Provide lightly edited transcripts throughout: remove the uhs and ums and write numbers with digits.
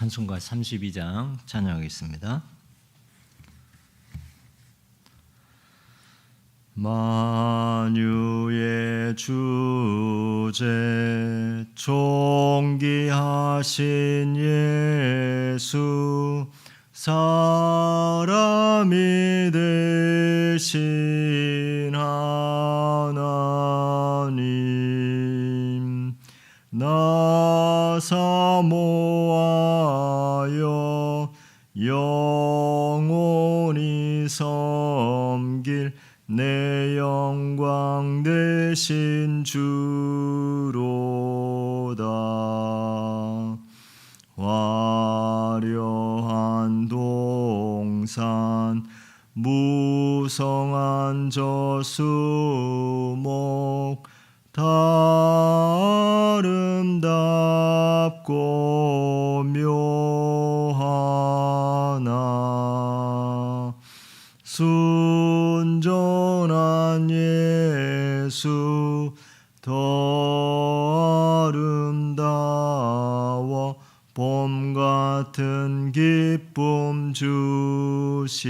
찬송가 32장 찬양하겠습니다. 만유의 주제 존귀하신 예수 사람이 되신 하나님 나 사모하여 영원히 섬길 내 영광 되신 주로다. 화려한 동산 무성한 저수목 다 아름답고 묘하나 순전한 예수 더 아름다워 봄 같은 기쁨 주시네.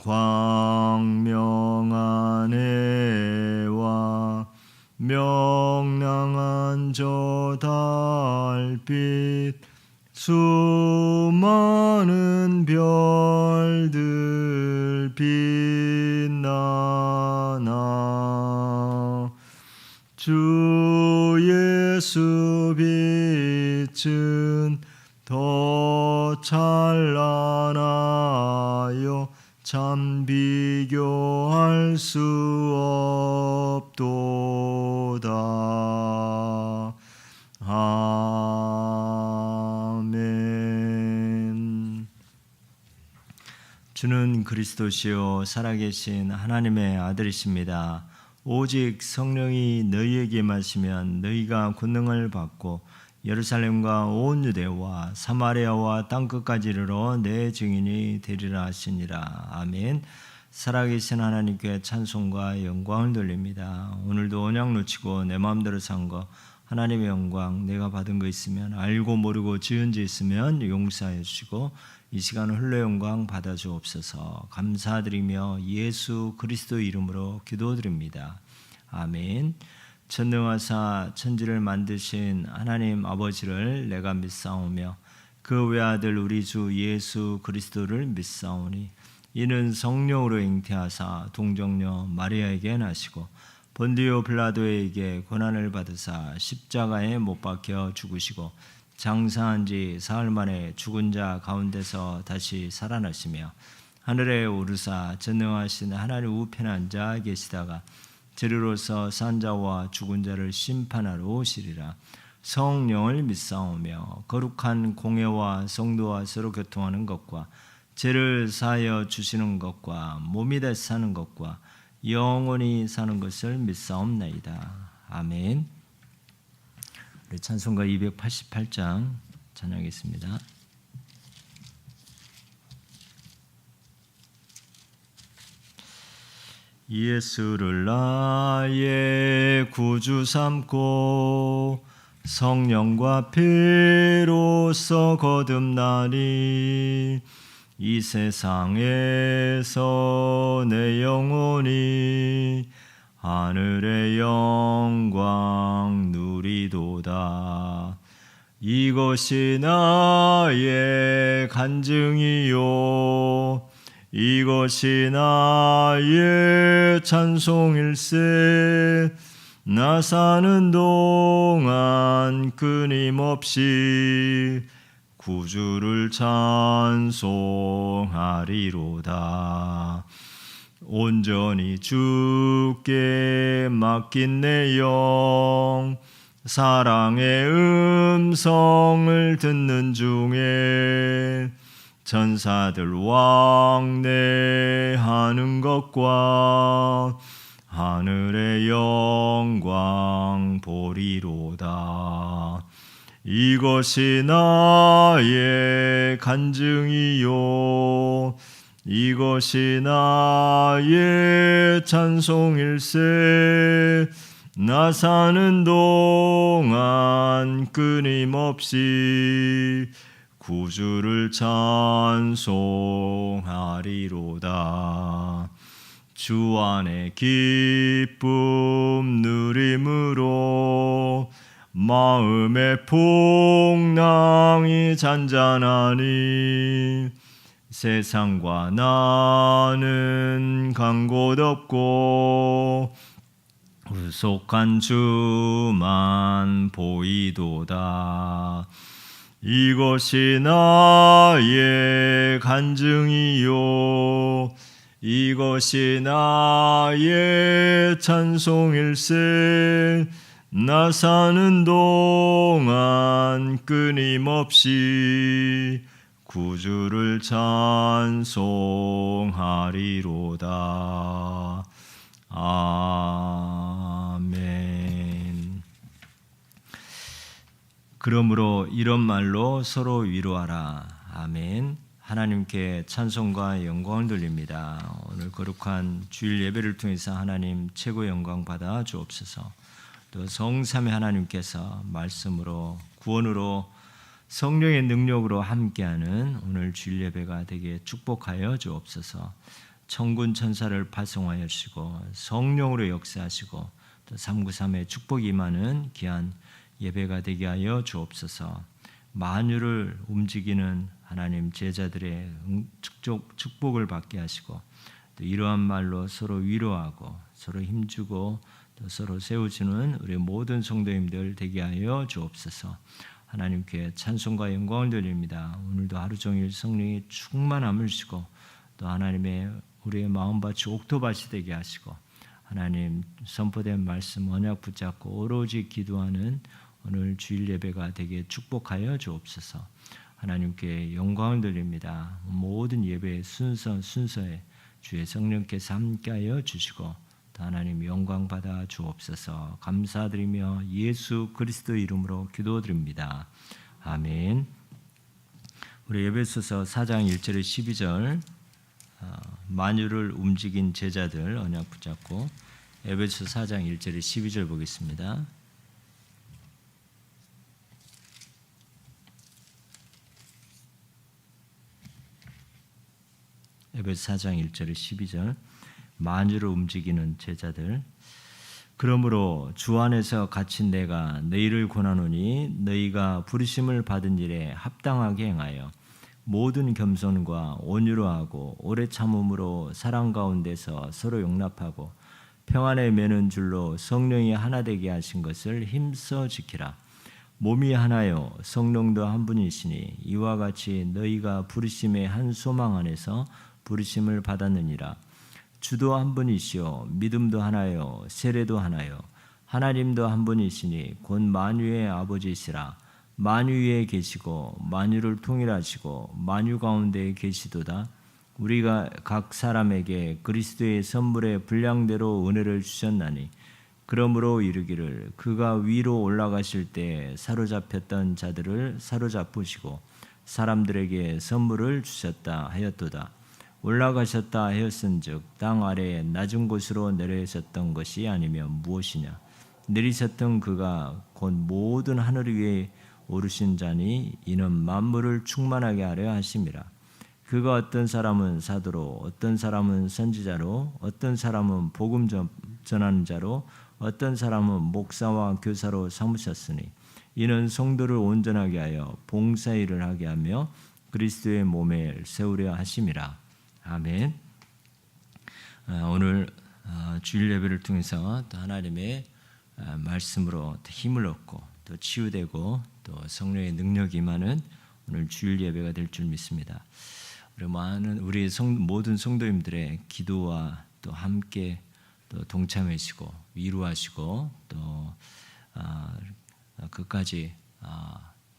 광명한 해와 명랑한 저 달빛 수많은 별들 빛나나 주 예수 빛은 더 찬란하여 참 비교할 수 없도다. 아멘. 주는 그리스도시요 살아계신 하나님의 아들이십니다. 오직 성령이 너희에게 임하시면 너희가 권능을 받고 예루살렘과 온 유대와 사마리아와 땅끝까지 이르러 내 증인이 되리라 하시니라. 아멘. 살아계신 하나님께 찬송과 영광을 돌립니다. 오늘도 언약 놓치고 내 마음대로 산 거 하나님의 영광 내가 받은 거 있으면 알고 모르고 지은 죄 있으면 용서해 주시고 이 시간 흘러 영광 받아 주옵소서. 감사드리며 예수 그리스도 이름으로 기도드립니다. 아멘. 전능하사 천지를 만드신 하나님 아버지를 내가 믿사오며 그 외아들 우리 주 예수 그리스도를 믿사오니 이는 성령으로 잉태하사 동정녀 마리아에게 나시고 본디오 빌라도에게 고난을 받으사 십자가에 못 박혀 죽으시고 장사한 지 사흘 만에 죽은 자 가운데서 다시 살아나시며 하늘에 오르사 전능하신 하나님 우편에 앉아 계시다가 저리로서 산 자와 죽은 자를 심판하러 오시리라. 성령을 믿사오며 거룩한 공회와 성도와 서로 교통하는 것과 죄를 사하여 주시는 것과 몸이 돼 사는 것과 영원히 사는 것을 믿사옵나이다. 아멘. 우리 찬송가 288장 찬양하겠습니다. 예수를 나의 구주 삼고 성령과 피로써 거듭나니 이 세상에서 내 영혼이 하늘의 영광 누리도다. 이것이 나의 간증이요 이것이 나의 찬송일세. 나 사는 동안 끊임없이 구주를 찬송하리로다. 온전히 주께 맡긴 내 영 사랑의 음성을 듣는 중에 천사들 왕래하는 것과 하늘의 영광 보리로다. 이것이 나의 간증이요 이것이 나의 찬송일세. 나 사는 동안 끊임없이 구주를 찬송하리로다. 주 안에 기쁨 누림으로 마음의 풍랑이 잔잔하니 세상과 나는 간 곳 없고 후속한 주만 보이도다. 이것이 나의 간증이요 이것이 나의 찬송일세. 나 사는 동안 끊임없이 구주를 찬송하리로다. 아멘. 그러므로 이런 말로 서로 위로하라. 아멘. 하나님께 찬송과 영광을 돌립니다. 오늘 거룩한 주일 예배를 통해서 하나님 최고 영광 받아 주옵소서. 또 성삼위 하나님께서 말씀으로 구원으로 성령의 능력으로 함께하는 오늘 주일 예배가 되게 축복하여 주옵소서. 천군 천사를 파송하여 주시고 성령으로 역사하시고 또 393의 축복이 임하는 귀한 예배가 되게 하여 주옵소서. 만유를 움직이는 하나님 제자들의 축복을 받게 하시고 또 이러한 말로 서로 위로하고 서로 힘주고 또 서로 세워주는 우리 모든 성도님들 되게 하여 주옵소서. 하나님께 찬송과 영광을 드립니다. 오늘도 하루 종일 성령의 충만함을 주시고 또 하나님의 우리의 마음밭이 옥토밭이 되게 하시고 하나님 선포된 말씀 언약 붙잡고 오로지 기도하는 오늘 주일 예배가 되게 축복하여 주옵소서. 하나님께 영광을 드립니다. 모든 예배의 순서에 주의 성령께서 함께하여 주시고 또 하나님 영광 받아 주옵소서. 감사드리며 예수 그리스도 이름으로 기도드립니다. 아멘. 우리 에베소서 4장 1절에 12절 만유를 움직인 제자들 언약 붙잡고 에베소 4장 1절에 12절 보겠습니다. 에베소 4장 1절에 12절 만유를 움직이는 제자들. 그러므로 주 안에서 갇힌 내가 너희를 권하노니 너희가 부르심을 받은 일에 합당하게 행하여 모든 겸손과 온유로 하고 오래 참음으로 사랑 가운데서 서로 용납하고 평안에 매는 줄로 성령이 하나 되게 하신 것을 힘써 지키라. 몸이 하나요 성령도 한 분이시니 이와 같이 너희가 부르심의 한 소망 안에서 부르심을 받았느니라. 주도 한 분이시요 믿음도 하나요 세례도 하나요 하나님도 한 분이시니 곧 만유의 아버지시라. 만유 위에 계시고 만유를 통일하시고 만유 가운데 계시도다. 우리가 각 사람에게 그리스도의 선물의 분량대로 은혜를 주셨나니 그러므로 이르기를 그가 위로 올라가실 때 사로잡혔던 자들을 사로잡으시고 사람들에게 선물을 주셨다 하였도다. 올라가셨다 하였은즉 땅 아래에 낮은 곳으로 내려오셨던 것이 아니면 무엇이냐. 내리셨던 그가 곧 모든 하늘 위에 오르신 자니 이는 만물을 충만하게 하려 하심이라. 그가 어떤 사람은 사도로 어떤 사람은 선지자로 어떤 사람은 복음 전하는 자로 어떤 사람은 목사와 교사로 삼으셨으니 이는 성도를 온전하게 하여 봉사일을 하게 하며 그리스도의 몸에 세우려 하심이라. 아멘. 오늘 주일 예배를 통해서 또 하나님의 말씀으로 힘을 얻고 또 치유되고 또 성령의 능력이 임하는 오늘 주일 예배가 될 줄 믿습니다. 우리 모든 성도님들의 기도와 또 함께 또 동참하시고 위로하시고 또 끝까지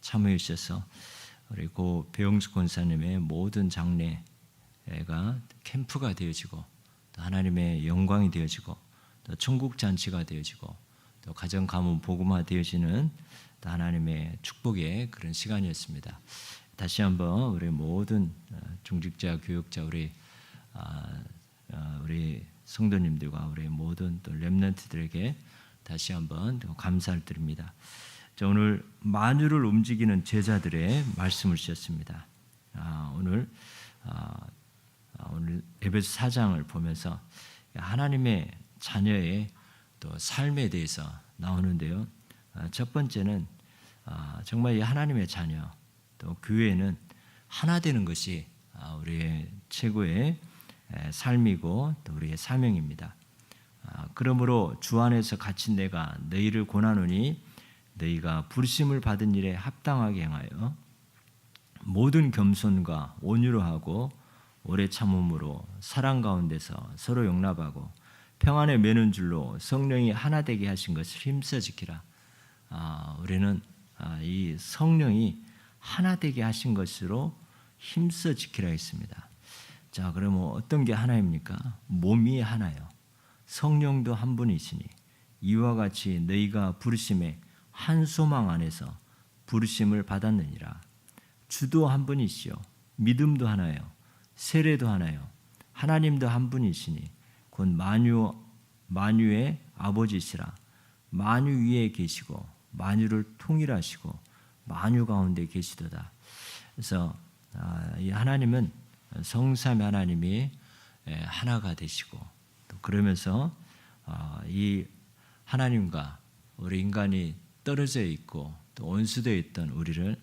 참여해 주셔서 우리 고 배영수 권사님의 모든 장례가 캠프가 되어지고 또 하나님의 영광이 되어지고 또 천국 잔치가 되어지고 또 가정 가문 복음화 되어지는 또 하나님의 축복의 그런 시간이었습니다. 다시 한번 우리 모든 중직자, 교육자, 우리 성도님들과 우리 모든 또 렘넌트들에게 다시 한번 감사를 드립니다. 자, 오늘 만유를 움직이는 제자들의 말씀을 주셨습니다. 오늘 에베소 4장을 보면서 하나님의 자녀의 또 삶에 대해서 나오는데요. 첫 번째는 정말 이 하나님의 자녀 또 교회는 하나 되는 것이 우리의 최고의 삶이고 또 우리의 사명입니다. 그러므로 주 안에서 갇힌 내가 너희를 권하노니 너희가 부르심을 받은 일에 합당하게 행하여 모든 겸손과 온유로 하고 오래 참음으로 사랑 가운데서 서로 용납하고 평안에 매는 줄로 성령이 하나 되게 하신 것을 힘써 지키라. 우리는 이 성령이 하나 되게 하신 것으로 힘써 지키라 했습니다. 자, 그러면 어떤 게 하나입니까? 몸이 하나요. 성령도 한 분이시니 이와 같이 너희가 부르심에 한 소망 안에서 부르심을 받았느니라. 주도 한 분이시요 믿음도 하나요 세례도 하나요 하나님도 한 분이시니 곧 만유의 아버지시라. 만유 위에 계시고 만유를 통일하시고 만유 가운데 계시도다. 그래서 이 하나님은 성삼위 하나님이 하나가 되시고 또 그러면서 이 하나님과 우리 인간이 떨어져 있고 또 원수되어 있던 우리를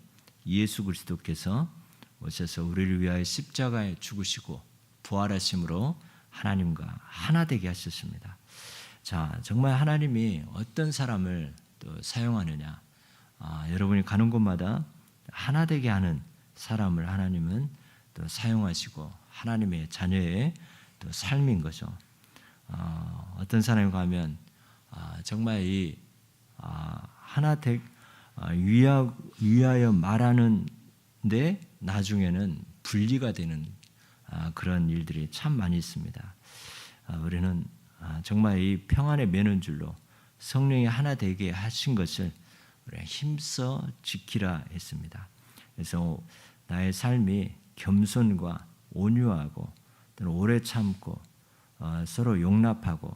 예수 그리스도께서 오셔서 우리를 위하여 십자가에 죽으시고 부활하심으로 하나님과 하나 되게 하셨습니다. 자, 정말 하나님이 어떤 사람을 또 사용하느냐? 여러분이 가는 곳마다 하나 되게 하는 사람을 하나님은 또 사용하시고 하나님의 자녀의 또 삶인 거죠. 어떤 사람이 가면 정말 이 하나 위하여 말하는데 나중에는 분리가 되는 그런 일들이 참 많이 있습니다. 우리는 정말 이 평안에 매는 줄로 성령이 하나 되게 하신 것을 우리가 힘써 지키라 했습니다. 그래서 나의 삶이 겸손과 온유하고 또는 오래 참고 서로 용납하고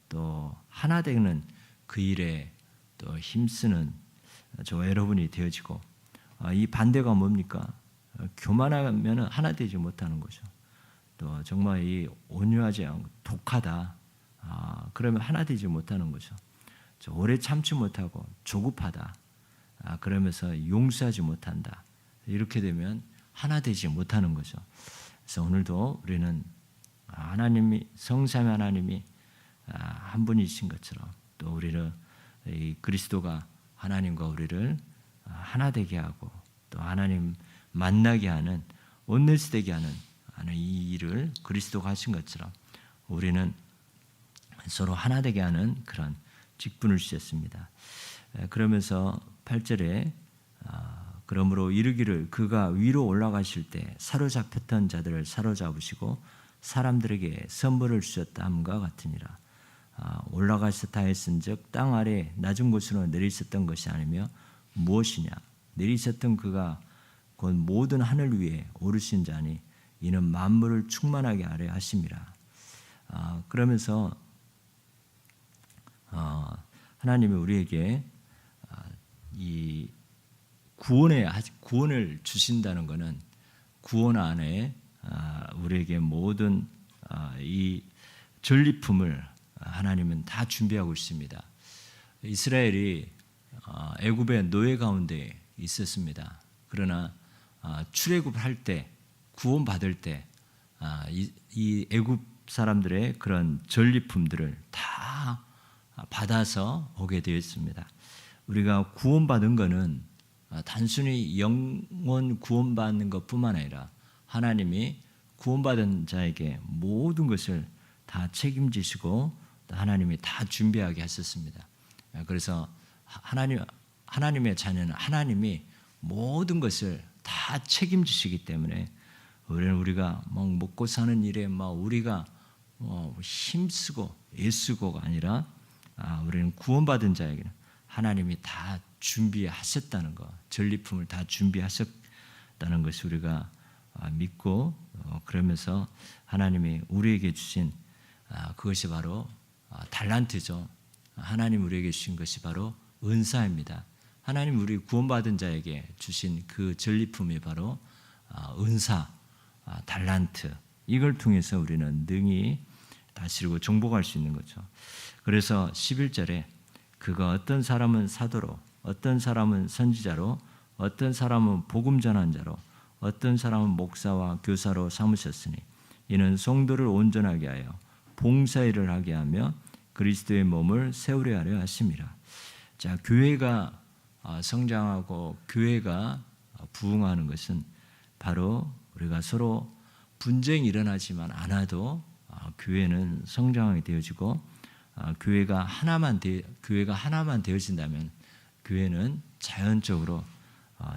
또 하나 되는 그 일에 또 힘쓰는 저와 여러분이 되어지고 이 반대가 뭡니까? 교만하면 하나 되지 못하는 거죠. 또 정말 이 온유하지 않고 독하다. 그러면 하나 되지 못하는 거죠. 오래 참지 못하고 조급하다. 그러면서 용서하지 못한다. 이렇게 되면 하나 되지 못하는 거죠. 그래서 오늘도 우리는 하나님이 성삼위 하나님이 한 분이신 것처럼 또 우리를 이 그리스도가 하나님과 우리를 하나 되게 하고 또 하나님 만나게 하는 온네스 되게 하는 이 일을 그리스도가 하신 것처럼 우리는 서로 하나 되게 하는 그런 직분을 주셨습니다. 그러면서 8절에 그러므로 이르기를 그가 위로 올라가실 때 사로잡혔던 자들을 사로잡으시고 사람들에게 선물을 주셨다 함과 같으니라. 올라가셨다 했은즉 땅 아래 낮은 곳으로 내리셨던 것이 아니며 무엇이냐 내리셨던 그가 곧 모든 하늘 위에 오르신 자니 이는 만물을 충만하게 하려 하심이라. 그러면서 하나님이 우리에게 이 구원을 주신다는 것은 구원 안에 우리에게 모든 이 전리품을 하나님은 다 준비하고 있습니다. 이스라엘이 애굽의 노예 가운데 있었습니다. 그러나 출애굽할 때 구원받을 때 이 애굽 사람들의 그런 전리품들을 다 받아서 오게 되었습니다. 우리가 구원받은 것은 단순히 영원 구원받는 것뿐만 아니라 하나님이 구원받은 자에게 모든 것을 다 책임지시고 하나님이 다 준비하게 하셨습니다. 그래서 하나님의 자녀는 하나님이 모든 것을 다 책임지시기 때문에 우리가 먹고 사는 일에 우리가 힘쓰고 애쓰고가 아니라 우리는 구원받은 자에게는 하나님이 다 준비하셨다는 것, 전리품을 다 준비하셨다는 것을 우리가 믿고 그러면서 하나님이 우리에게 주신 그것이 바로 달란트죠. 하나님 우리에게 주신 것이 바로 은사입니다. 하나님 우리 구원받은 자에게 주신 그 전리품이 바로 은사, 달란트, 이걸 통해서 우리는 능히 다스리고 정복할 수 있는 거죠. 그래서 11절에 그가 어떤 사람은 사도로, 어떤 사람은 선지자로, 어떤 사람은 복음 전한 자로, 어떤 사람은 목사와 교사로 삼으셨으니 이는 성도를 온전하게 하여 봉사일을 하게 하며 그리스도의 몸을 세우려 하려 하심이라. 자, 교회가 성장하고 교회가 부흥하는 것은 바로 우리가 서로 분쟁이 일어나지만 않아도 교회는 성장하게 되어지고 교회가 하나만 되어진다면 교회는 자연적으로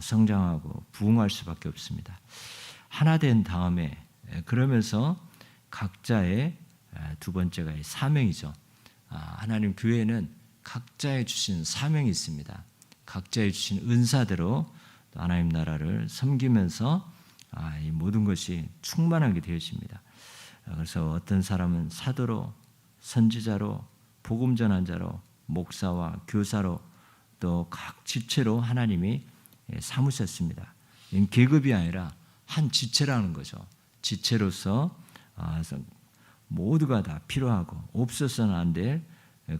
성장하고 부흥할 수밖에 없습니다. 하나 된 다음에 그러면서 각자의 두 번째가 사명이죠. 하나님 교회는 각자의 주신 사명이 있습니다. 각자의 주신 은사대로 하나님 나라를 섬기면서 이 모든 것이 충만하게 되어집니다. 그래서 어떤 사람은 사도로, 선지자로, 복음 전한 자로, 목사와 교사로 또 각 지체로 하나님이 삼으셨습니다. 이건 계급이 아니라 한 지체라는 거죠. 지체로서 모두가 다 필요하고 없어서는 안 될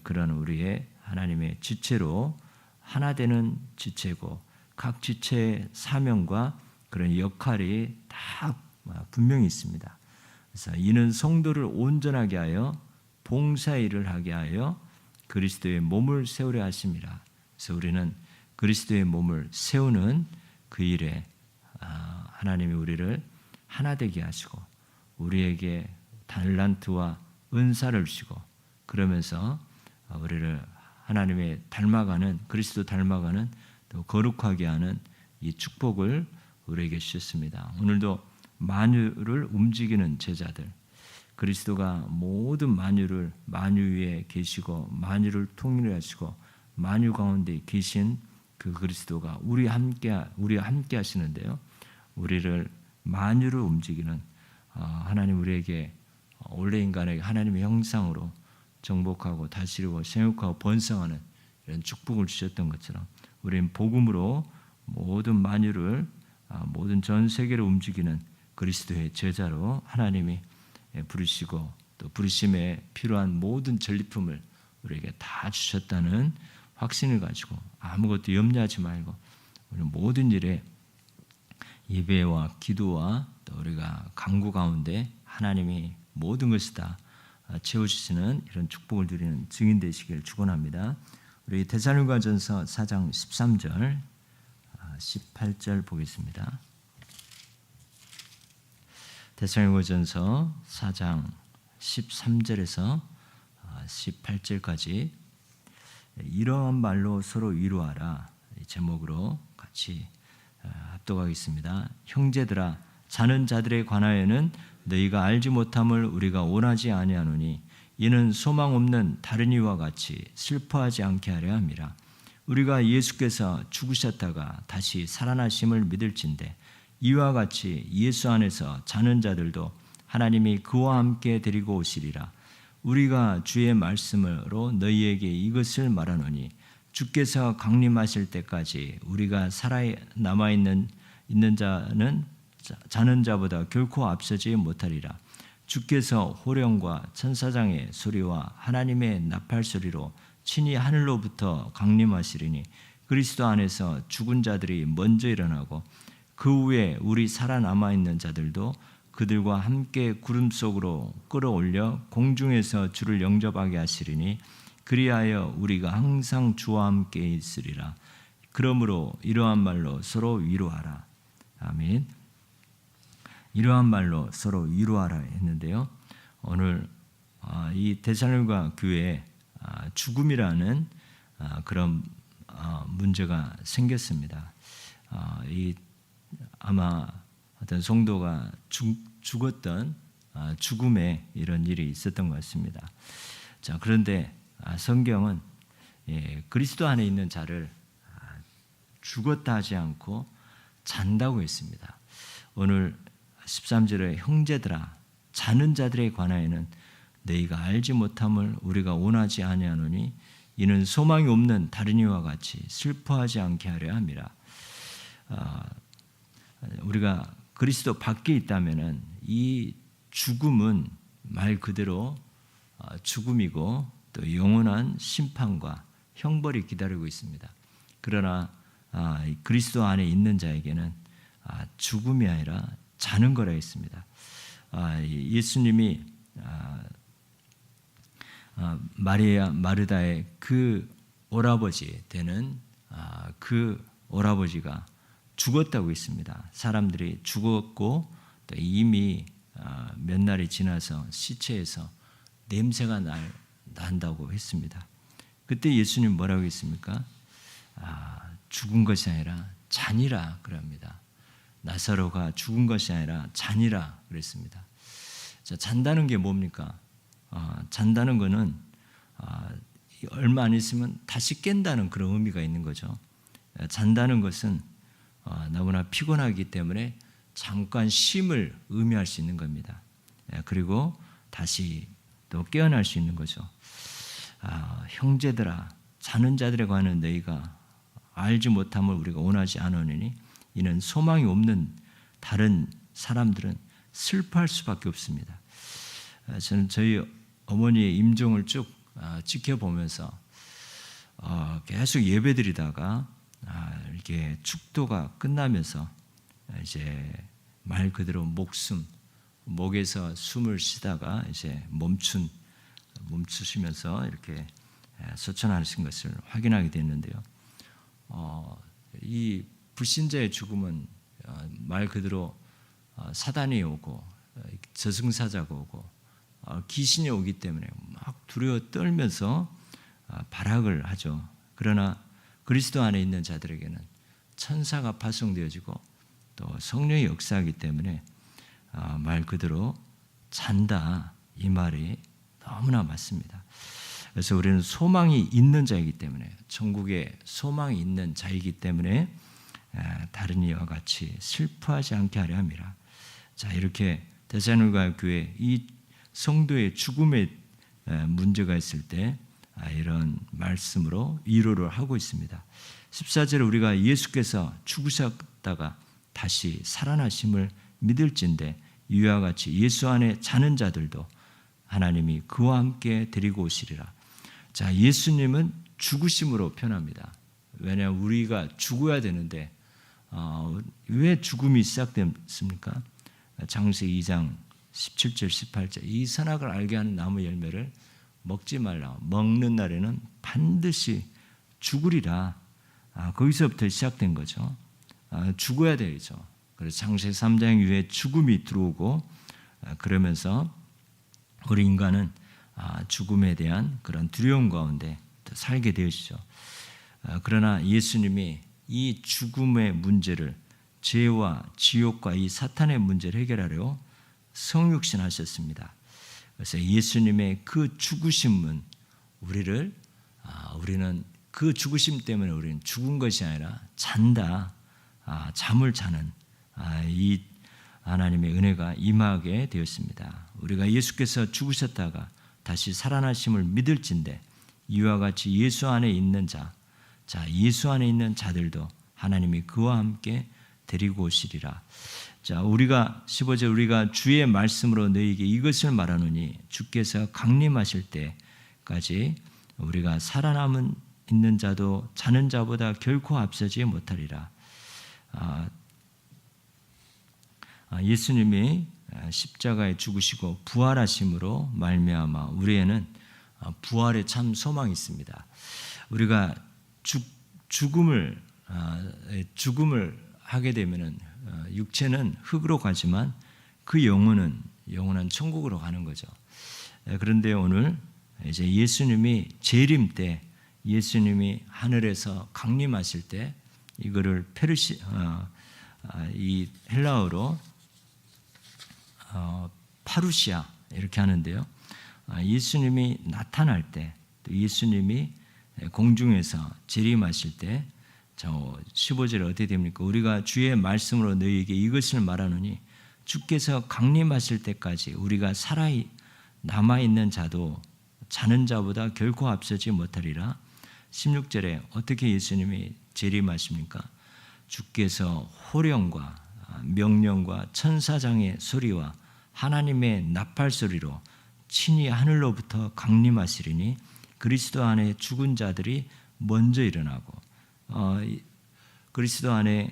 그런 우리의 하나님의 지체로 하나 되는 지체고 각 지체의 사명과 그런 역할이 다 분명히 있습니다. 그래서 이는 성도를 온전하게 하여 봉사일을 하게 하여 그리스도의 몸을 세우려 하심이라. 그래서 우리는 그리스도의 몸을 세우는 그 일에 하나님이 우리를 하나 되게 하시고 우리에게 달란트와 은사를 주시고 그러면서 우리를 하나님의 닮아가는 그리스도 닮아가는 또 거룩하게 하는 이 축복을 우리에게 주셨습니다. 오늘도 만유를 움직이는 제자들, 그리스도가 모든 만유를 만유 위에 계시고 만유를 통일하시고 만유 가운데 계신 그 그리스도가 우리와 함께 하시는데요. 우리를 만유를 움직이는 하나님 우리에게 원래 인간에게 하나님의 형상으로 정복하고 다스리고 생육하고 번성하는 이런 축복을 주셨던 것처럼 우리는 복음으로 모든 만유를 모든 전 세계를 움직이는 그리스도의 제자로 하나님이 부르시고 또 부르심에 필요한 모든 전리품을 우리에게 다 주셨다는 확신을 가지고 아무것도 염려하지 말고 우리 모든 일에 예배와 기도와 또 우리가 간구 가운데 하나님이 모든 것을 다 채워주시는 이런 축복을 드리는 증인 되시길 축원합니다. 우리 데살로니가전서 4장 13절 18절 보겠습니다. 데살로니가전서 4장 13절에서 18절까지 이러한 말로 서로 위로하라 제목으로 같이 합독하겠습니다. 형제들아 자는 자들에 관하여는 너희가 알지 못함을 우리가 원하지 아니하노니 이는 소망 없는 다른 이와 같이 슬퍼하지 않게 하려 함이라. 우리가 예수께서 죽으셨다가 다시 살아나심을 믿을진대 이와 같이 예수 안에서 자는 자들도 하나님이 그와 함께 데리고 오시리라. 우리가 주의 말씀으로 너희에게 이것을 말하노니 주께서 강림하실 때까지 우리가 살아 남아있는 자는 자는 자보다 결코 앞서지 못하리라. 주께서 호령과 천사장의 소리와 하나님의 나팔 소리로 친히 하늘로부터 강림하시리니 그리스도 안에서 죽은 자들이 먼저 일어나고 그 후에 우리 살아남아 있는 자들도 그들과 함께 구름 속으로 끌어올려 공중에서 주를 영접하게 하시리니 그리하여 우리가 항상 주와 함께 있으리라. 그러므로 이러한 말로 서로 위로하라. 아멘. 이러한 말로 서로 위로하라 했는데요. 오늘 이 데살로니가 교회에 죽음이라는 그런 문제가 생겼습니다. 아마 어떤 성도가 죽었던 죽음의 이런 일이 있었던 것 같습니다. 자, 그런데 성경은 그리스도 안에 있는 자를 죽었다 하지 않고 잔다고 했습니다. 오늘 13절에 형제들아 자는 자들에 관하여는 너희가 알지 못함을 우리가 원하지 아니하노니 이는 소망이 없는 다른 이와 같이 슬퍼하지 않게 하려 함이라. 우리가 그리스도 밖에 있다면은 이 죽음은 말 그대로 죽음이고 또 영원한 심판과 형벌이 기다리고 있습니다. 그러나 그리스도 안에 있는 자에게는 죽음이 아니라 자는 거라 했습니다. 예수님이 마리아 마르다의 그 오라버지 되는 그 오라버지가 죽었다고 했습니다. 사람들이 죽었고 또 이미 몇 날이 지나서 시체에서 냄새가 난다고 했습니다. 그때 예수님 뭐라고 했습니까? 죽은 것이 아니라 잔이라 그럽니다. 나사로가 죽은 것이 아니라 잔이라 그랬습니다. 자, 잔다는 게 뭡니까? 잔다는 것은 얼마 안 있으면 다시 깬다는 그런 의미가 있는 거죠. 잔다는 것은 너무나 피곤하기 때문에 잠깐 쉼을 의미할 수 있는 겁니다. 그리고 다시 또 깨어날 수 있는 거죠. 형제들아, 자는 자들에 관한 너희가 알지 못함을 우리가 원하지 않으니 이는 소망이 없는 다른 사람들은 슬퍼할 수밖에 없습니다. 저는 저희 어머니의 임종을 쭉 지켜보면서 계속 예배드리다가 이렇게 축도가 끝나면서 이제 말 그대로 목에서 숨을 쉬다가 이제 멈추시면서 이렇게 소천하신 것을 확인하게 됐는데요. 이 불신자의 죽음은 말 그대로 사단이 오고 저승사자가 오고 귀신이 오기 때문에 막 두려워 떨면서 발악을 하죠. 그러나 그리스도 안에 있는 자들에게는 천사가 파송되어지고 또 성령의 역사하기 때문에 말 그대로 잔다 이 말이 너무나 맞습니다. 그래서 우리는 소망이 있는 자이기 때문에 천국에 소망이 있는 자이기 때문에 다른 이와 같이 슬퍼하지 않게 하려 함이라. 자, 이렇게 데살로니가 교회 이 성도의 죽음에 문제가 있을 때 이런 말씀으로 위로를 하고 있습니다. 14절에 우리가 예수께서 죽으셨다가 다시 살아나심을 믿을진대 이와 같이 예수 안에 자는 자들도 하나님이 그와 함께 데리고 오시리라. 자, 예수님은 죽으심으로 표현합니다. 왜냐하면 우리가 죽어야 되는데 왜 죽음이 시작됐습니까? 창세기 2장 17절 18절 이 선악을 알게 하는 나무 열매를 먹지 말라. 먹는 날에는 반드시 죽으리라. 거기서부터 시작된 거죠. 죽어야 되죠. 그래서 창세기 3장 이후에 죽음이 들어오고 그러면서 우리 인간은 죽음에 대한 그런 두려움 가운데 살게 되어지죠. 그러나 예수님이 이 죽음의 문제를 죄와 지옥과 이 사탄의 문제를 해결하려 성육신하셨습니다. 그래서 예수님의 그 죽으심은 우리는 그 죽으심 때문에 우리는 죽은 것이 아니라 잔다, 잠을 자는 이 하나님의 은혜가 임하게 되었습니다. 우리가 예수께서 죽으셨다가 다시 살아나심을 믿을진대 이와 같이 예수 안에 있는 자, 예수 안에 있는 자들도 하나님이 그와 함께 데리고 오시리라. 자, 우리가 15절 우리가 주의 말씀으로 너희에게 이것을 말하노니 주께서 강림하실 때까지 우리가 살아남은 있는 자도 자는 자보다 결코 앞서지 못하리라. 예수님이 십자가에 죽으시고 부활하심으로 말미암아 우리에는 부활에 참 소망이 있습니다. 우리가 죽음을 하게 되면은 육체는 흙으로 가지만 그 영혼은 영원한 천국으로 가는 거죠. 그런데 오늘 이제 예수님이 재림 때 예수님이 하늘에서 강림하실 때 이거를 이 헬라어로 파루시아 이렇게 하는데요. 예수님이 나타날 때 또 예수님이 공중에서 재림하실 때 15절에 어떻게 됩니까? 우리가 주의 말씀으로 너희에게 이것을 말하노니 주께서 강림하실 때까지 우리가 살아 남아있는 자도 자는 자보다 결코 앞서지 못하리라. 16절에 어떻게 예수님이 재림하십니까? 주께서 호령과 명령과 천사장의 소리와 하나님의 나팔 소리로 친히 하늘로부터 강림하시리니 그리스도 안에 죽은 자들이 먼저 일어나고 그리스도 안에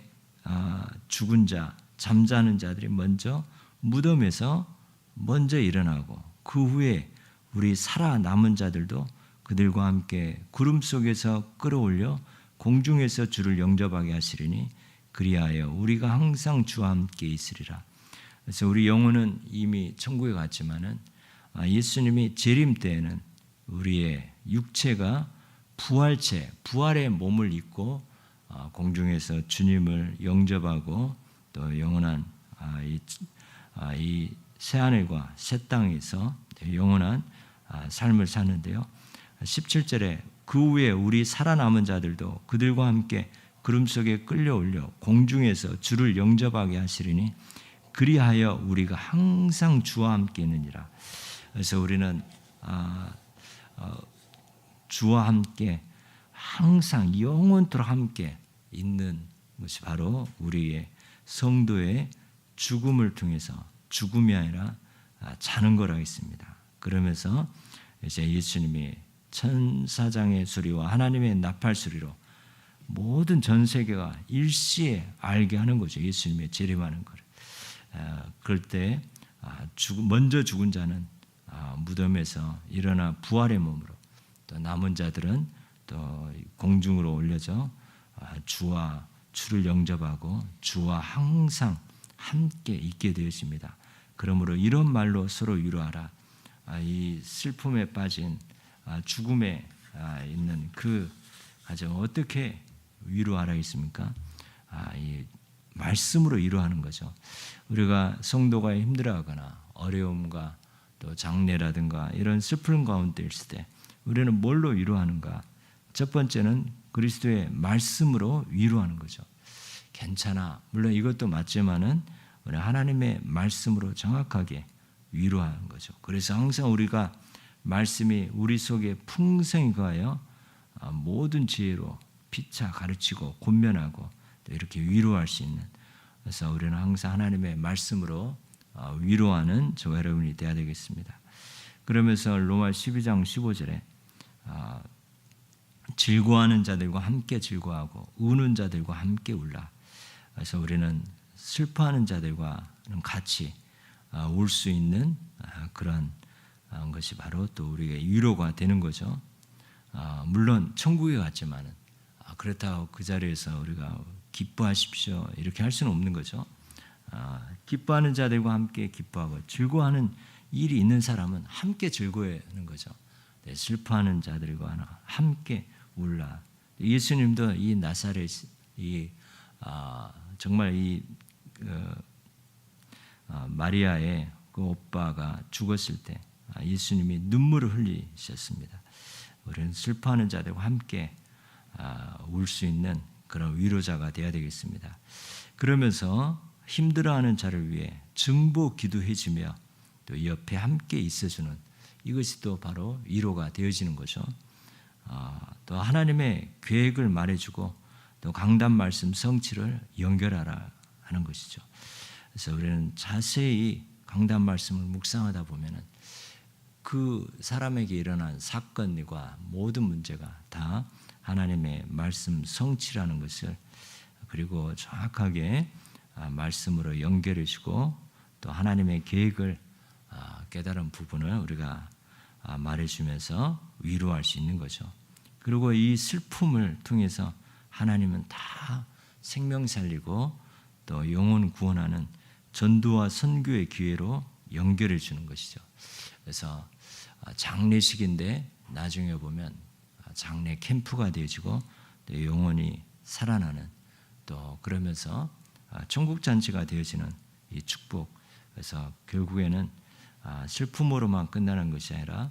죽은 자 잠자는 자들이 먼저 무덤에서 먼저 일어나고 그 후에 우리 살아남은 자들도 그들과 함께 구름 속에서 끌어올려 공중에서 주를 영접하게 하시리니 그리하여 우리가 항상 주와 함께 있으리라. 그래서 우리 영혼은 이미 천국에 갔지만은 예수님이 재림 때에는 우리의 육체가 부활체, 부활의 몸을 입고 공중에서 주님을 영접하고 또 영원한 이 새하늘과 새 땅에서 영원한 삶을 사는데요. 17절에 그 후에 우리 살아남은 자들도 그들과 함께 구름 속에 끌려올려 공중에서 주를 영접하게 하시리니 그리하여 우리가 항상 주와 함께 있느니라. 그래서 우리는 주와 함께 항상 영원토록 함께 있는 것이 바로 우리의 성도의 죽음을 통해서 죽음이 아니라 자는 거라고 했습니다. 그러면서 이제 예수님이 천사장의 소리와 하나님의 나팔 소리로 모든 전 세계가 일시에 알게 하는 거죠. 예수님의 재림하는 것을. 그럴 때 먼저 죽은 자는 무덤에서 일어나 부활의 몸으로 또 남은 자들은 또 공중으로 올려져 주와 주를 영접하고 주와 항상 함께 있게 되었습니다. 그러므로 이런 말로 서로 위로하라. 이 슬픔에 빠진 죽음에 있는 그 가정 어떻게 위로하라 했습니까? 이 말씀으로 위로하는 거죠. 우리가 성도가 힘들어하거나 어려움과 또 장례라든가 이런 슬픔 가운데 있을 때 우리는 뭘로 위로하는가? 첫 번째는 그리스도의 말씀으로 위로하는 거죠. 괜찮아. 물론 이것도 맞지만은 우리 하나님의 말씀으로 정확하게 위로하는 거죠. 그래서 항상 우리가 말씀이 우리 속에 풍성히 거하여 모든 지혜로 피차 가르치고 권면하고 또 이렇게 위로할 수 있는, 그래서 우리는 항상 하나님의 말씀으로 위로하는 저와 여러분이 되어야 되겠습니다. 그러면서 로마 12장 15절에 즐거워하는 자들과 함께 즐거워하고 우는 자들과 함께 울라. 그래서 우리는 슬퍼하는 자들과는 같이 울 수 있는 그런 것이 바로 또 우리의 위로가 되는 거죠. 물론 천국에 갔지만은 그렇다고 그 자리에서 우리가 기뻐하십시오 이렇게 할 수는 없는 거죠. 기뻐하는 자들과 함께 기뻐하고 즐거워하는 일이 있는 사람은 함께 즐거워하는 거죠. 슬퍼하는 자들과 함께 울라. 예수님도 이 나사렛 정말 이 마리아의 그 오빠가 죽었을 때 예수님이 눈물을 흘리셨습니다. 우리는 슬퍼하는 자들과 함께 울 수 있는 그런 위로자가 되어야 되겠습니다. 그러면서 힘들어하는 자를 위해 증보 기도해주며 또 옆에 함께 있어주는 이것이 또 바로 위로가 되어지는 거죠. 또 하나님의 계획을 말해주고 또 강단 말씀 성취를 연결하라 하는 것이죠. 그래서 우리는 자세히 강단 말씀을 묵상하다 보면은 그 사람에게 일어난 사건과 모든 문제가 다 하나님의 말씀 성취라는 것을, 그리고 정확하게 말씀으로 연결해 주고 또 하나님의 계획을 깨달은 부분을 우리가 말해주면서 위로할 수 있는 거죠. 그리고 이 슬픔을 통해서 하나님은 다 생명 살리고 또 영혼 구원하는 전도와 선교의 기회로 연결해 주는 것이죠. 그래서 장례식인데 나중에 보면 장례 캠프가 되어지고 또 영혼이 살아나는, 또 그러면서 천국 잔치가 되어지는 이 축복. 그래서 결국에는 슬픔으로만 끝나는 것이 아니라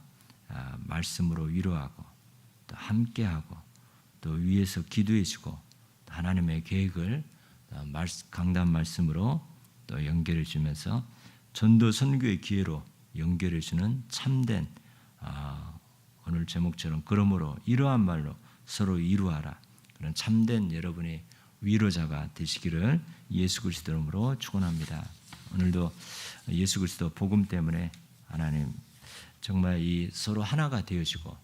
말씀으로 위로하고 또 함께하고 또 위에서 기도해주고 하나님의 계획을 강단 말씀으로 또 연결해주면서 전도 선교의 기회로 연결해주는 참된 오늘 제목처럼 그러므로 이러한 말로 서로 위로하라. 그런 참된 여러분의 위로자가 되시기를 예수 그리스도 이름으로 축원합니다. 오늘도 예수 그리스도 복음 때문에 하나님 정말 이 서로 하나가 되어지고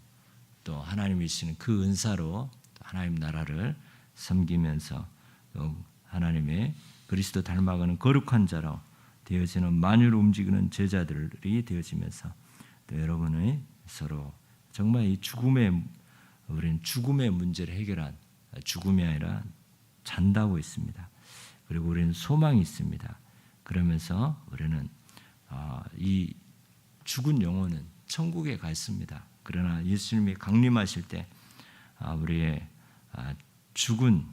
또 하나님이 주시는 그 은사로 하나님 나라를 섬기면서 또 하나님의 그리스도 닮아가는 거룩한 자로 되어지는 만유를 움직이는 제자들이 되어지면서 또 여러분의 서로 정말 이 우리는 죽음의 문제를 해결한 죽음이 아니라 잔다고 있습니다. 그리고 우리는 소망이 있습니다. 그러면서 우리는 이 죽은 영혼은 천국에 가 있습니다. 그러나 예수님이 강림하실 때 우리의 죽은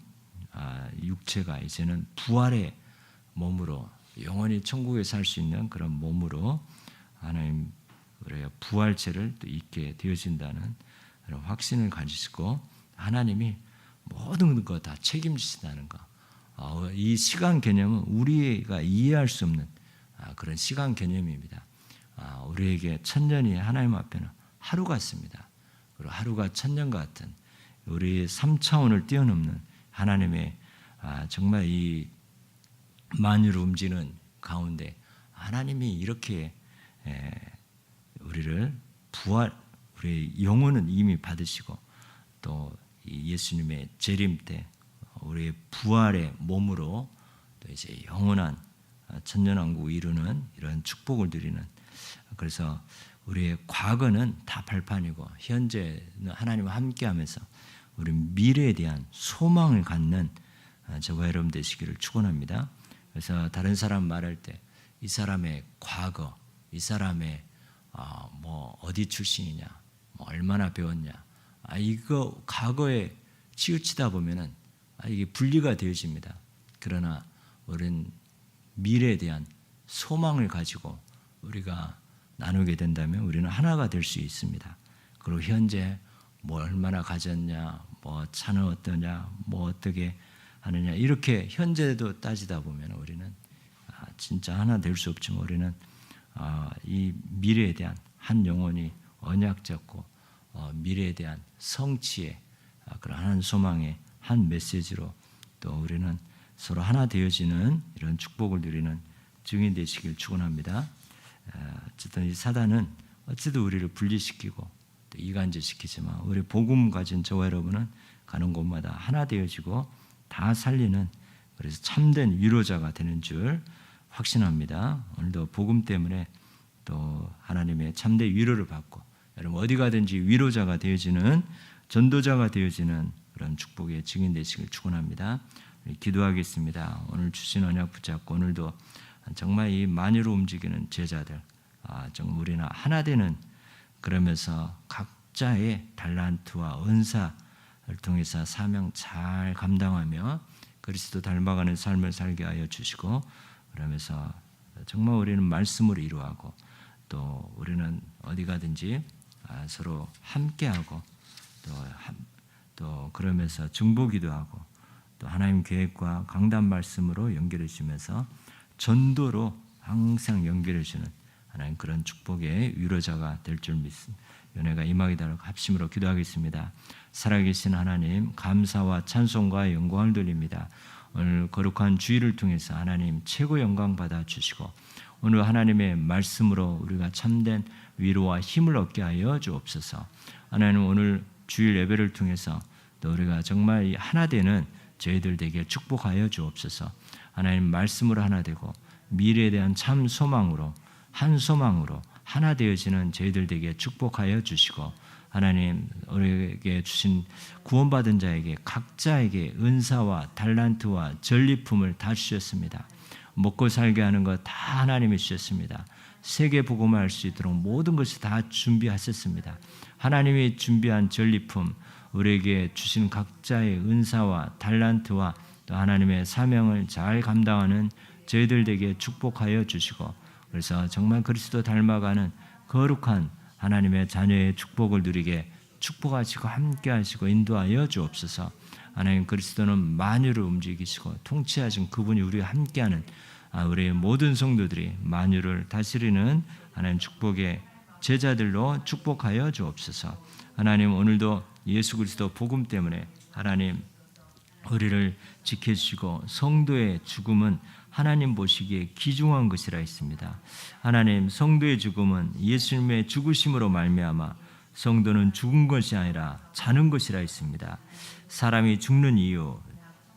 육체가 이제는 부활의 몸으로 영원히 천국에 살 수 있는 그런 몸으로 하나님 우리의 부활체를 또 있게 되어진다는 그런 확신을 가지시고 하나님이 모든 것 다 책임지신다는 것. 이 시간 개념은 우리가 이해할 수 없는 그런 시간 개념입니다. 우리에게 천년이 하나님 앞에는 하루 같습니다. 그리고 하루가 천년 같은 우리 3차원을 뛰어넘는 하나님의 정말 이 만유를 움직이는 가운데 하나님이 이렇게 우리를 우리의 영혼은 이미 받으시고 또 예수님의 재림 때 우리의 부활의 몸으로 또 이제 영원한 천년왕국을 이루는 이런 축복을 드리는, 그래서 우리의 과거는 다 발판이고 현재는 하나님과 함께하면서 우리 미래에 대한 소망을 갖는 저와 여러분 되시기를 축원합니다. 그래서 다른 사람 말할 때 이 사람의 과거, 이 사람의 뭐 어디 출신이냐, 뭐 얼마나 배웠냐, 이거 과거에 치우치다 보면은 이게 분리가 되어집니다. 그러나 우리는 미래에 대한 소망을 가지고 우리가 나누게 된다면 우리는 하나가 될 수 있습니다. 그리고 현재 뭐 얼마나 가졌냐, 뭐 차는 어떠냐, 뭐 어떻게 하느냐, 이렇게 현재도 따지다 보면 우리는 진짜 하나 될 수 없지만 우리는 이 미래에 대한 한 영혼이 언약 잡고 미래에 대한 성취의 그런 한 소망의 한 메시지로 또 우리는 서로 하나 되어지는 이런 축복을 누리는 증인 되시길 축원합니다. 어쨌든 이 사단은 어찌든 우리를 분리시키고 또 이간질시키지만 우리 복음 가진 저와 여러분은 가는 곳마다 하나 되어지고 다 살리는, 그래서 참된 위로자가 되는 줄 확신합니다. 오늘도 복음 때문에 또 하나님의 참된 위로를 받고 여러분 어디 가든지 위로자가 되어지는, 전도자가 되어지는 그런 축복의 증인 되시길 축원합니다. 기도하겠습니다. 오늘 주신 언약 붙잡고 오늘도 정말 이 만유로 움직이는 제자들, 정말 우리는 하나 되는, 그러면서 각자의 달란트와 은사를 통해서 사명 잘 감당하며 그리스도 닮아가는 삶을 살게 하여 주시고, 그러면서 정말 우리는 말씀으로 이루하고 또 우리는 어디 가든지 서로 함께하고 또 그러면서 중보기도 하고 또 하나님 계획과 강단 말씀으로 연결해 주면서 전도로 항상 연결해 주는 하나님 그런 축복의 위로자가 될 줄 믿습니다. 은혜가 임하기를 합심으로 기도하겠습니다. 살아계신 하나님, 감사와 찬송과 영광을 돌립니다. 오늘 거룩한 주일을 통해서 하나님 최고 영광 받아 주시고 오늘 하나님의 말씀으로 우리가 참된 위로와 힘을 얻게 하여 주옵소서. 하나님 오늘 주일 예배를 통해서 또 우리가 정말 하나 되는 저희들 되게 축복하여 주옵소서. 하나님 말씀으로 하나 되고 미래에 대한 참 소망으로 한 소망으로 하나 되어지는 저희들 되게 축복하여 주시고, 하나님 우리에게 주신 구원받은 자에게 각자에게 은사와 달란트와 전리품을 다 주셨습니다. 먹고 살게 하는 것 다 하나님이 주셨습니다. 세계 복음화할 수 있도록 모든 것을 다 준비하셨습니다. 하나님이 준비한 전리품, 우리에게 주신 각자의 은사와 달란트와 또 하나님의 사명을 잘 감당하는 저희들 되게 축복하여 주시고, 그래서 정말 그리스도 닮아가는 거룩한 하나님의 자녀의 축복을 누리게 축복하시고 함께하시고 인도하여 주옵소서. 하나님 그리스도는 만유를 움직이시고 통치하신 그분이 우리와 함께하는 우리의 모든 성도들이 만유를 다스리는 하나님 축복의 제자들로 축복하여 주옵소서. 하나님, 오늘도 예수 그리스도 복음 때문에 하나님 우리를 지켜주시고 성도의 죽음은 하나님 보시기에 귀중한 것이라 했습니다. 하나님, 성도의 죽음은 예수님의 죽으심으로 말미암아 성도는 죽은 것이 아니라 자는 것이라 했습니다. 사람이 죽는 이유,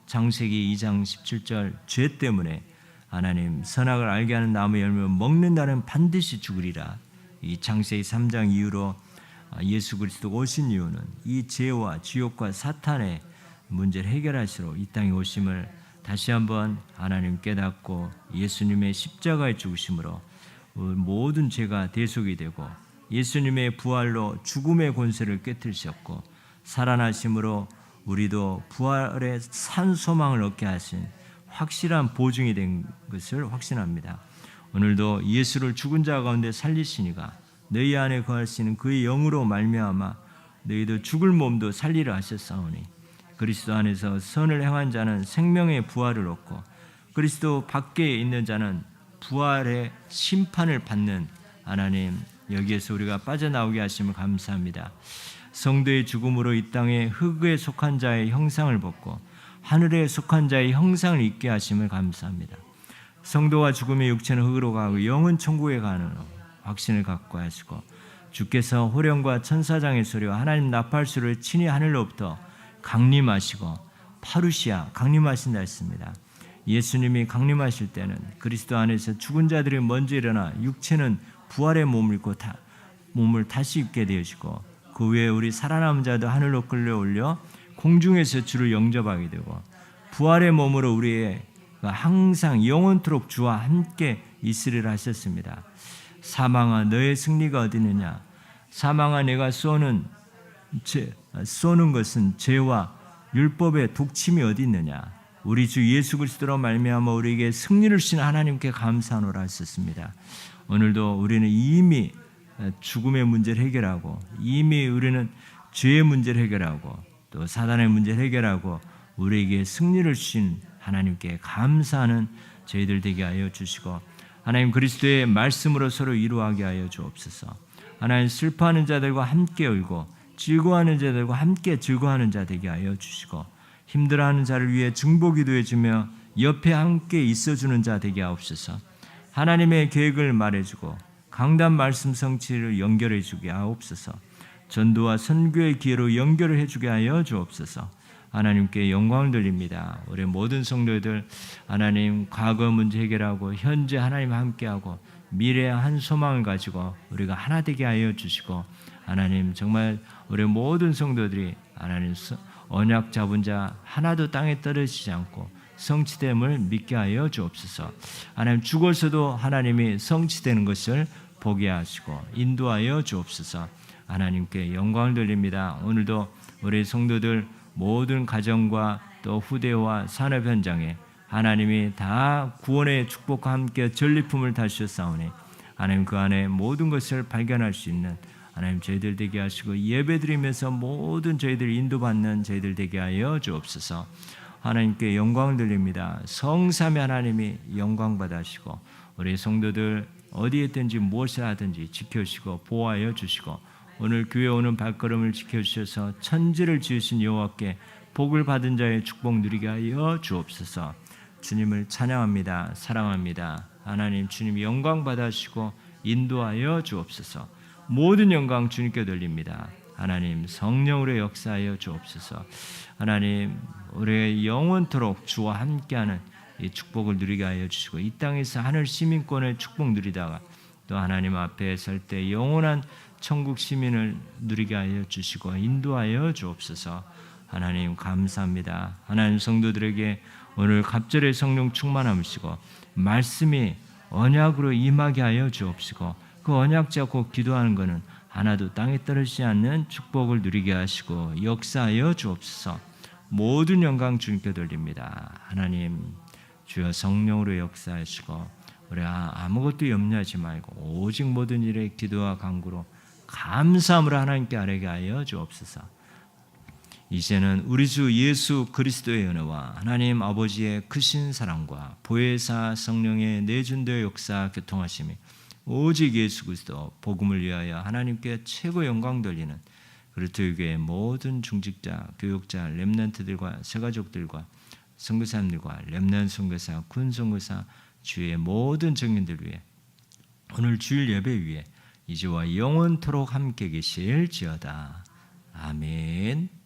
창세기 2장 17절, 죄 때문에 하나님 선악을 알게 하는 나무 열매 먹는다는 반드시 죽으리라. 이 창세기 3장 이후로 예수 그리스도가 오신 이유는 이 죄와 지옥과 사탄의 문제를 해결하시러 이 땅에 오심을 다시 한번 하나님 깨닫고 예수님의 십자가의 죽으심으로 모든 죄가 대속이 되고 예수님의 부활로 죽음의 권세를 깨뜨리셨고 살아나심으로 우리도 부활의 산 소망을 얻게 하신 확실한 보증이 된 것을 확신합니다. 오늘도 예수를 죽은 자 가운데 살리시니가 너희 안에 거하시는 그의 영으로 말미암아 너희도 죽을 몸도 살리라 하셨사오니 그리스도 안에서 선을 행한 자는 생명의 부활을 얻고 그리스도 밖에 있는 자는 부활의 심판을 받는 하나님, 여기에서 우리가 빠져나오게 하심을 감사합니다. 성도의 죽음으로 이 땅에 흙에 속한 자의 형상을 벗고 하늘에 속한 자의 형상을 입게 하심을 감사합니다. 성도와 죽음의 육체는 흙으로 가고 영은 천국에 가는 확신을 갖고 하시고 주께서 호령과 천사장의 소리와 하나님 나팔 소리를 친히 하늘로부터 강림하시고 파루시아 강림하신다 했습니다. 예수님이 강림하실 때는 그리스도 안에서 죽은 자들이 먼저 일어나 육체는 부활의 몸을 입고 몸을 다시 입게 되시고 그 후에 우리 살아남은 자도 하늘로 끌려올려 공중에서 주를 영접하게 되고 부활의 몸으로 우리의 항상 영원토록 주와 함께 있으리라 하셨습니다. 사망아 너의 승리가 어디 있느냐? 사망아 내가 쏘는 것은 죄와 율법의 독침이 어디 있느냐? 우리 주 예수 그리스도로 말미암아 우리에게 승리를 주신 하나님께 감사하노라 하셨습니다. 오늘도 우리는 이미 죽음의 문제를 해결하고 이미 우리는 죄의 문제를 해결하고 또 사단의 문제를 해결하고 우리에게 승리를 주신 하나님께 감사하는 저희들 되게 하여 주시고 하나님 그리스도의 말씀으로 서로 이루하게 하여 주옵소서. 하나님 슬퍼하는 자들과 함께 울고 즐거워하는 자들과 함께 즐거워하는 자 되게 하여 주시고 힘들어하는 자를 위해 중보기도해 주며 옆에 함께 있어주는 자 되게 하옵소서. 하나님의 계획을 말해주고 강단 말씀 성취를 연결해 주게 하옵소서. 전도와 선교의 기회로 연결을 해주게 하여 주옵소서. 하나님께 영광을 돌립니다. 우리 모든 성도들 하나님 과거 문제 해결하고 현재 하나님 함께하고 미래의 한 소망을 가지고 우리가 하나 되게 하여 주시고 하나님 정말 우리 모든 성도들이 하나님 언약 잡은 자 하나도 땅에 떨어지지 않고 성취됨을 믿게 하여 주옵소서. 하나님 죽어서도 하나님이 성취되는 것을 보게 하시고 인도하여 주옵소서. 하나님께 영광을 돌립니다. 오늘도 우리 성도들 모든 가정과 또 후대와 산업 현장에 하나님이 다 구원의 축복과 함께 전리품을 다 주셨사오니 하나님 그 안에 모든 것을 발견할 수 있는 하나님 저희들 되게 하시고 예배드리면서 모든 저희들 인도받는 저희들 되게 하여 주옵소서. 하나님께 영광을 돌립니다. 성삼위 하나님이 영광 받으시고 우리 성도들 어디에 있든지 무엇을 하든지 지켜주시고 보호하여 주시고 오늘 교회 오는 발걸음을 지켜주셔서 천지를 지으신 여호와께 복을 받은 자의 축복 누리게 하여 주옵소서. 주님을 찬양합니다. 사랑합니다. 하나님 주님 영광 받으시고 인도하여 주옵소서. 모든 영광 주님께 돌립니다. 하나님 성령으로 역사하여 주옵소서. 하나님 우리의 영원토록 주와 함께하는 이 축복을 누리게 하여 주시고 이 땅에서 하늘 시민권의 축복 누리다가 또 하나님 앞에 설 때 영원한 천국 시민을 누리게 하여 주시고 인도하여 주옵소서. 하나님 감사합니다. 하나님 성도들에게 오늘 갑절의 성령 충만함을 주시고 말씀이 언약으로 임하게 하여 주옵시고 그 언약 잡고 기도하는 것은 하나도 땅에 떨어지지 않는 축복을 누리게 하시고 역사하여 주옵소서. 모든 영광 주님께 돌립니다. 하나님 주여 성령으로 역사하시고 우리 아무것도 염려하지 말고 오직 모든 일에 기도와 간구로 감사함으로 하나님께 아뢰게 하여 주옵소서. 이제는 우리 주 예수 그리스도의 은혜와 하나님 아버지의 크신 사랑과 보혜사 성령의 내준도의 역사 교통하심이 오직 예수 그리스도 복음을 위하여 하나님께 최고 영광 돌리는 그리스도의 교회의 모든 중직자, 교육자, 렘넌트들과 새가족들과 선교사님들과 렘넌트 선교사, 군 선교사, 주의 모든 청년들 위해 오늘 주일 예배 위에 이제와 영원토록 함께 계실지어다. 아멘.